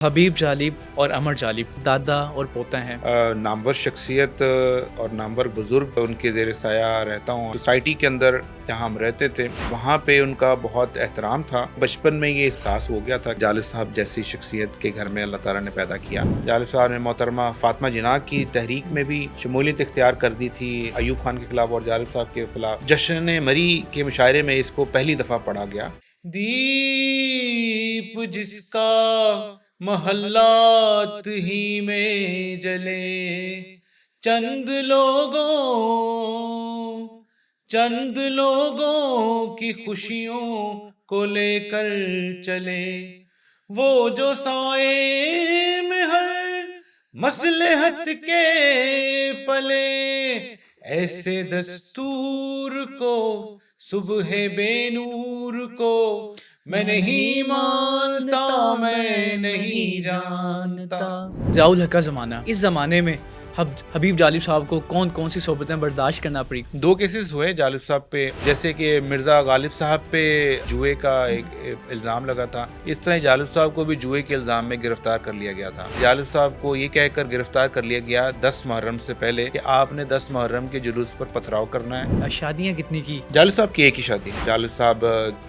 हबीब जालिब और अमर जालिब दादा और पोता हैं। नामवर शख्सियत और नामवर बुज़ुर्ग उनके ज़ेर साया रहता हूँ। सोसाइटी के अंदर जहाँ हम रहते थे वहाँ पे उनका बहुत एहतराम था। बचपन में ये एहसास हो गया था। जालिब साहब जैसी शख्सियत के घर में अल्लाह ताला ने पैदा किया। जालिब साहब ने मोहतरमा फातिमा जिन्ना की तहरीक में भी शमूलियत इख्तियार कर दी थी अयूब खान के खिलाफ और जालिब साहब के खिलाफ। जश्न मरी के मुशायरे में इसको पहली दफ़ा पढ़ा गया। दीप जिसका महल्लात ही में जले, चंद लोगों की खुशियों को लेकर चले, वो जो साए में हर मसलहत के पले, ऐसे दस्तूर को सुबह बेनूर को मैं नहीं मानता, मैं नहीं जानता। ज़ियाउल हक का ज़माना, इस ज़माने में हबीब जालिब साहब को कौन कौन सी सोबतें बर्दाश्त करना पड़ी? दो केसेस हुए जालिब साहब पे, जैसे कि मिर्ज़ा गालिब साहब पे जुए का एक इल्ज़ाम लगा था। इस तरह जालिब साहब को भी जुए के इल्ज़ाम में गिरफ्तार कर लिया गया था। जालिब साहब को ये कहकर गिरफ्तार कर लिया गया 10 मुहर्रम से पहले कि आपने 10 मुहर्रम के जुलूस पर पथराव करना है। शादियाँ कितनी की? जालिब साहब की एक ही शादी। जालिब साहब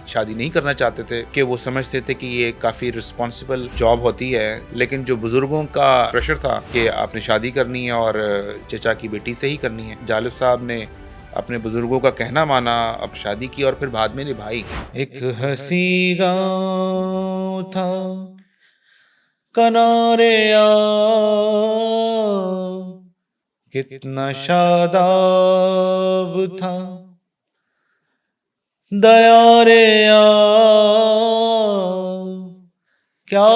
शादी नहीं करना चाहते थे कि वो समझते थे कि ये काफ़ी रिस्पॉन्सिबल जॉब होती है, लेकिन जो बुजुर्गों का प्रेशर था कि आपने शादी करनी है और चचा की बेटी से ही करनी है, जालिब साहब ने अपने बुजुर्गों का कहना माना, अब शादी की और फिर बाद में निभाई। एक हंसी गाँव था किनारे आ, कितना शादाब था दया रे आ, क्या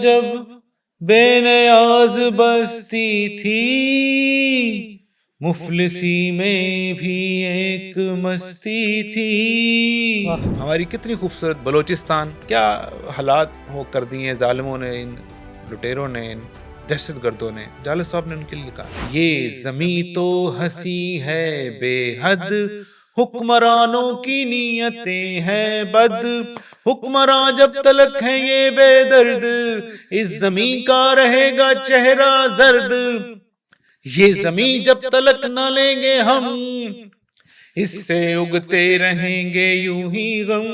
जब बेनियाज बस्ती थी, मुफलिसी में भी एक मस्ती थी। हमारी कितनी खूबसूरत बलोचिस्तान, क्या हालात वो कर दिए हैं जालिमों ने, इन लुटेरों ने, इन दहशतगर्दों ने। जालिब साहब ने उनके लिए लिखा, ये ज़मीं तो हंसी है बेहद, हुक्मरानों की नीयतें हैं बद, हुक्मरान जब तलक है ये बेदर्द, इस जमीन का रहेगा चेहरा जर्द, ये जमीन जब तलक न लेंगे हम, इससे उगते रहेंगे यूं ही गम।